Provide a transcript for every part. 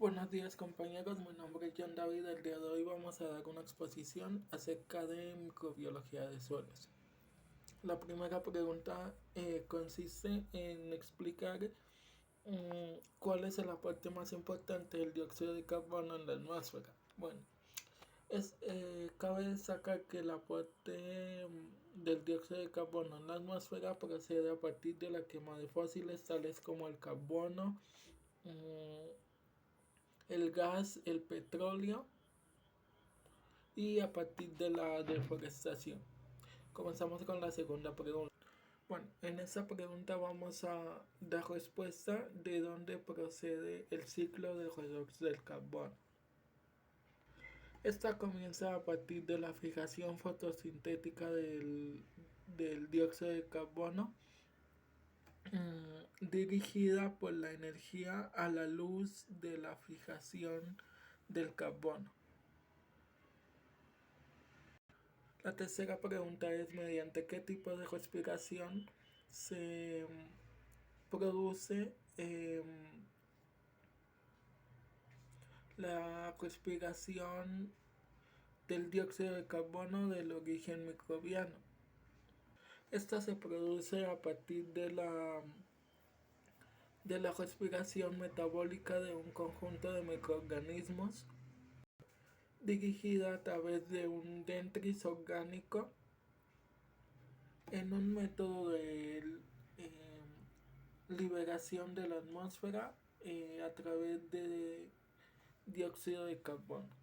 Buenos días compañeros, mi nombre es John David. El día de hoy vamos a dar una exposición acerca de microbiología de suelos. La primera pregunta consiste en explicar cuál es el aporte más importante del dióxido de carbono en la atmósfera. Bueno, cabe destacar que el aporte del dióxido de carbono en la atmósfera procede a partir de la quema de fósiles tales como el carbono, el gas, el petróleo y a partir de la deforestación. Comenzamos con la segunda pregunta. Bueno, en esta pregunta vamos a dar respuesta de dónde procede el ciclo de redox del carbono. Esta comienza a partir de la fijación fotosintética del dióxido de carbono, dirigida por la energía a la luz de la fijación del carbono. La tercera pregunta es mediante qué tipo de respiración se produce la respiración del dióxido de carbono del origen microbiano. Esta se produce a partir de la respiración metabólica de un conjunto de microorganismos dirigida a través de un dendris orgánico en un método de liberación de la atmósfera a través de dióxido de carbono.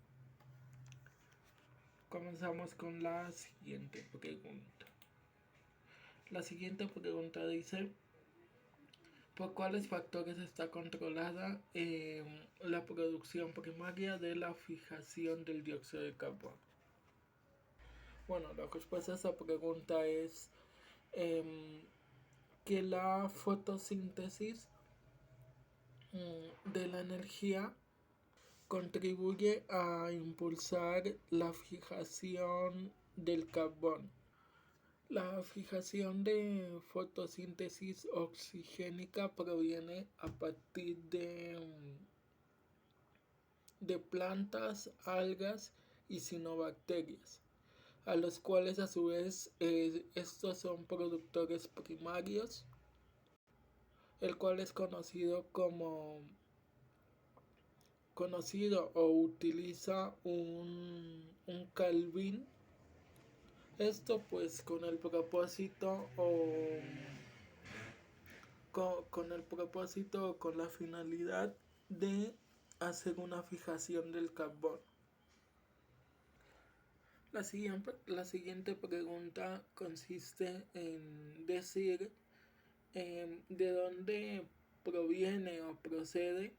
Comenzamos con la siguiente pregunta. La siguiente pregunta dice: ¿por cuáles factores está controlada la producción primaria de la fijación del dióxido de carbono? Bueno, la respuesta a esa pregunta es que la fotosíntesis de la energía contribuye a impulsar la fijación del carbono. La fijación de fotosíntesis oxigénica proviene a partir de plantas, algas y cianobacterias, a los cuales a su vez estos son productores primarios, el cual es conocido o utiliza un Calvin. Esto pues con el propósito con la finalidad de hacer una fijación del carbono. La siguiente pregunta consiste en decir de dónde proviene o procede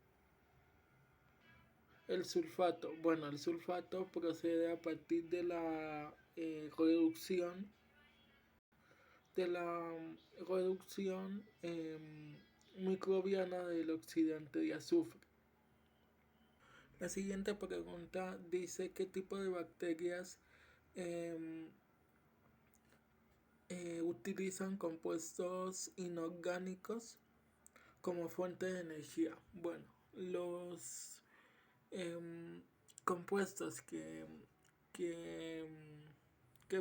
el sulfato. Bueno, el sulfato procede a partir de la reducción microbiana del oxidante de azufre. La siguiente pregunta dice qué tipo de bacterias utilizan compuestos inorgánicos como fuente de energía. Bueno, los compuestos que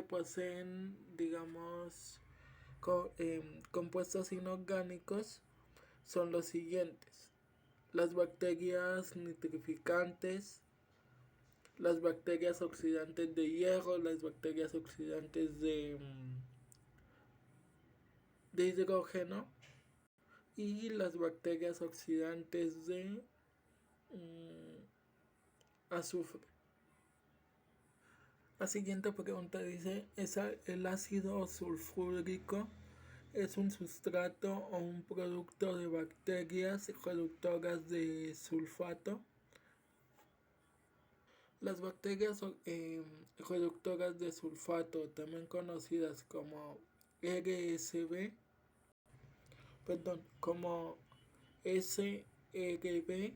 poseen, digamos, compuestos inorgánicos son los siguientes: las bacterias nitrificantes, las bacterias oxidantes de hierro, las bacterias oxidantes de hidrógeno y las bacterias oxidantes de azufre. La siguiente pregunta dice: ¿el ácido sulfúrico es un sustrato o un producto de bacterias reductoras de sulfato? Las bacterias reductoras de sulfato, también conocidas como RSB, como SRB,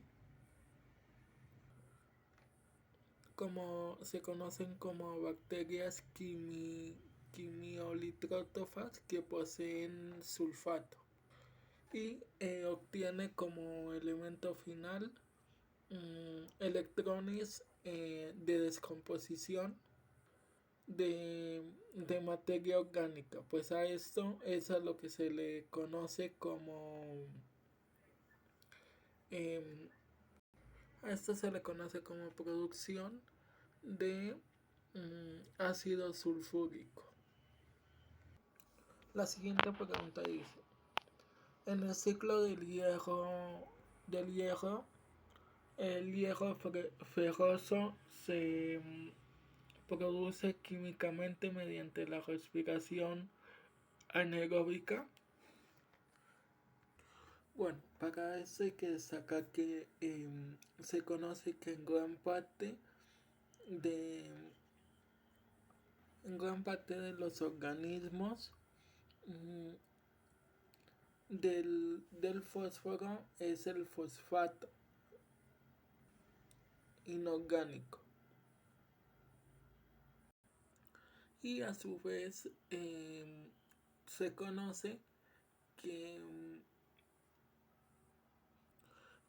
como se conocen como bacterias quimiolitrótrofas que poseen sulfato y obtiene como elemento final electrones de descomposición de materia orgánica. Pues a esto es a lo que se le conoce como em, a esto se le conoce como producción de ácido sulfúrico. La siguiente pregunta dice: en el ciclo del hierro, el hierro ferroso se produce químicamente mediante la respiración anaeróbica. Bueno, para eso hay que destacar que se conoce que de en gran parte de los organismos del fósforo es el fosfato inorgánico, y a su vez se conoce que,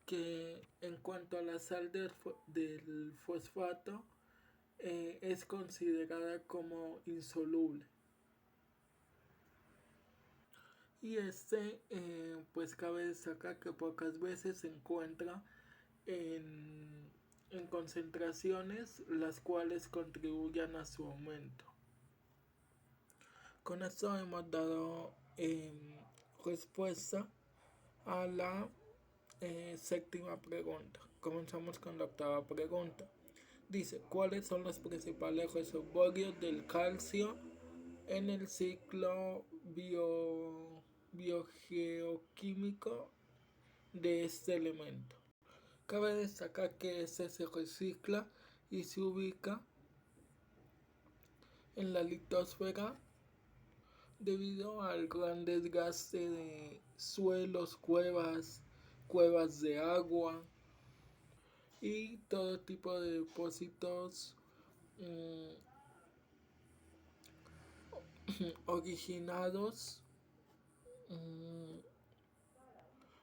que en cuanto a la sal del fosfato es considerada como insoluble. Y pues cabe destacar que pocas veces se encuentra en concentraciones las cuales contribuyan a su aumento. Con esto hemos dado respuesta a la séptima pregunta. Comenzamos con la octava pregunta. Dice: ¿cuáles son los principales reservorios del calcio en el ciclo biogeoquímico de este elemento? Cabe destacar que este se recicla y se ubica en la litosfera debido al gran desgaste de suelos, cuevas de agua y todo tipo de depósitos originados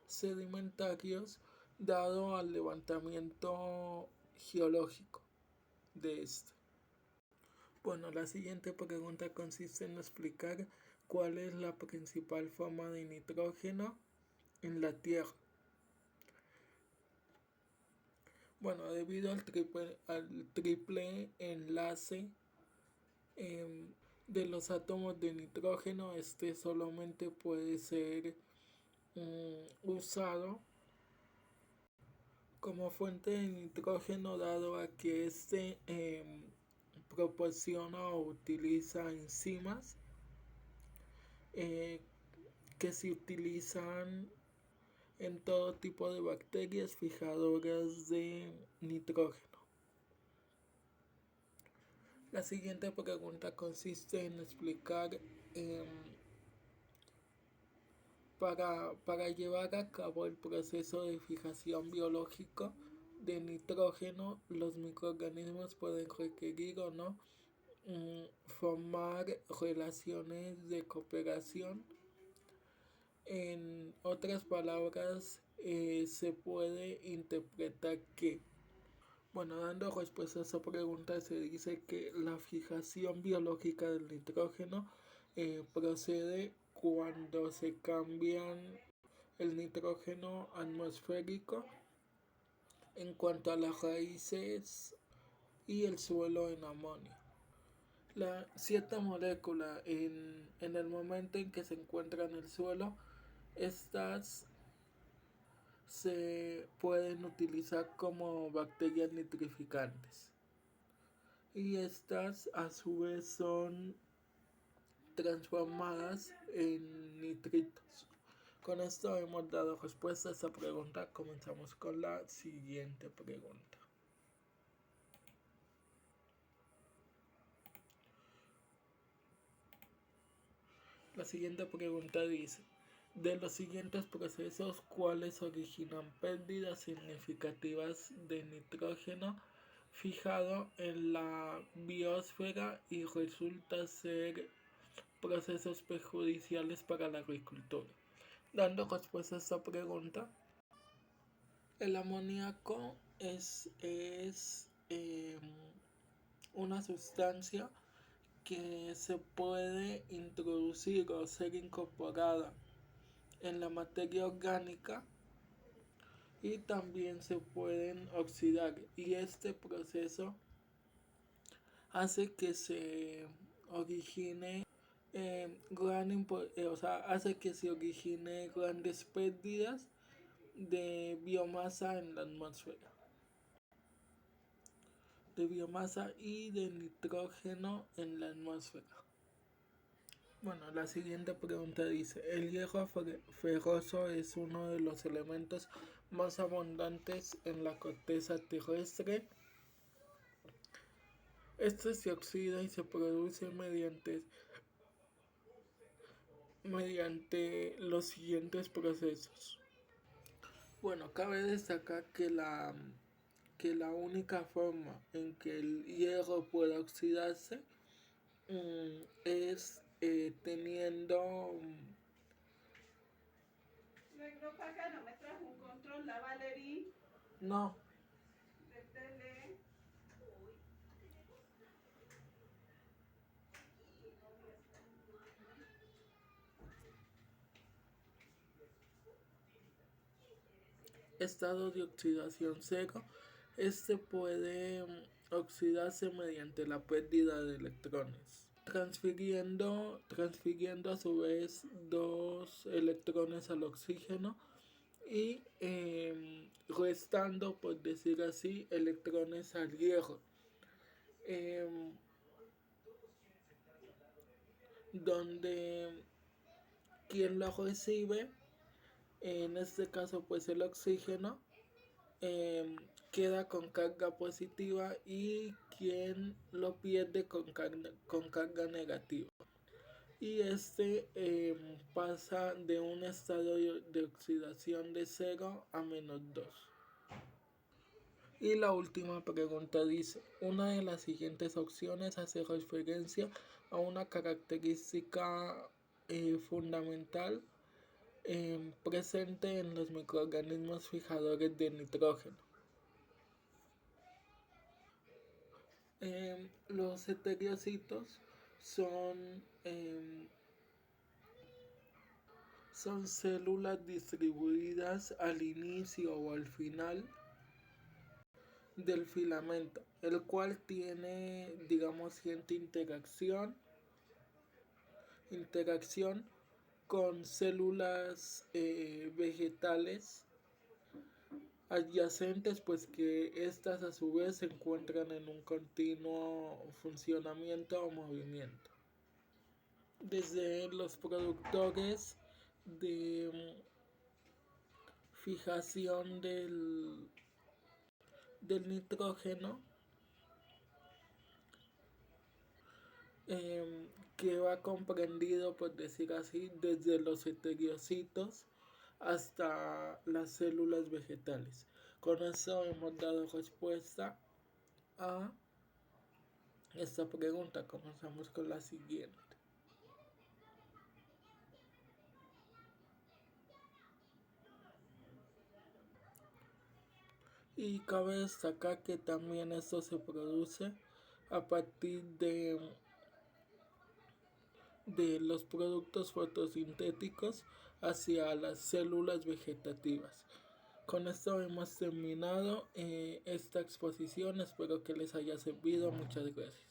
sedimentarios dado al levantamiento geológico de este. Bueno, la siguiente pregunta consiste en explicar cuál es la principal forma de nitrógeno en la Tierra. Bueno, debido al triple enlace de los átomos de nitrógeno, este solamente puede ser usado como fuente de nitrógeno, dado a que este proporciona o utiliza enzimas que se utilizan en todo tipo de bacterias fijadoras de nitrógeno. La siguiente pregunta consiste en explicar para llevar a cabo el proceso de fijación biológico de nitrógeno, los microorganismos pueden requerir o no formar relaciones de cooperación. En otras palabras, se puede interpretar que, bueno, dando respuesta a esa pregunta, se dice que la fijación biológica del nitrógeno procede cuando se cambian el nitrógeno atmosférico en cuanto a las raíces y el suelo en amonio. La cierta molécula en el momento en que se encuentra en el suelo, estas se pueden utilizar como bacterias nitrificantes, y estas a su vez son transformadas en nitritos. Con esto hemos dado respuesta a esta pregunta. Comenzamos con la siguiente pregunta. La siguiente pregunta dice: de los siguientes procesos, ¿cuáles originan pérdidas significativas de nitrógeno fijado en la biosfera y resulta ser procesos perjudiciales para la agricultura? Dando respuesta a esta pregunta, el amoníaco es una sustancia que se puede introducir o ser incorporada en la materia orgánica y también se pueden oxidar, y este proceso hace que se origine o sea, hace que se origine grandes pérdidas de biomasa en la atmósfera, de biomasa y de nitrógeno en la atmósfera. Bueno, la siguiente pregunta dice, ¿el hierro ferroso es uno de los elementos más abundantes en la corteza terrestre? Este se oxida y se produce mediante los siguientes procesos. Bueno, cabe destacar que la única forma en que el hierro pueda oxidarse es teniendo... Vengo para acá, no me trajo un control, la Valerie. No. De tele. Estado de oxidación cero. Este puede oxidarse mediante la pérdida de electrones, transfiriendo a su vez dos electrones al oxígeno y restando, por decir así, electrones al hierro. Donde quien lo recibe, en este caso pues el oxígeno, queda con carga positiva y quien lo pierde con carga negativa. Y este pasa de un estado de oxidación de 0 a -2. Y la última pregunta dice, una de las siguientes opciones hace referencia a una característica fundamental presente en los microorganismos fijadores de nitrógeno. Los heterocitos son células distribuidas al inicio o al final del filamento, el cual tiene, digamos, cierta interacción con células vegetales adyacentes, pues que estas a su vez se encuentran en un continuo funcionamiento o movimiento. Desde los productores de fijación del nitrógeno, que va comprendido, por decir así, desde los heterocitos hasta las células vegetales. Con eso hemos dado respuesta a esta pregunta. Comenzamos con la siguiente. Y cabe destacar que también esto se produce a partir de los productos fotosintéticos hacia las células vegetativas. Con esto hemos terminado esta exposición, espero que les haya servido, muchas gracias.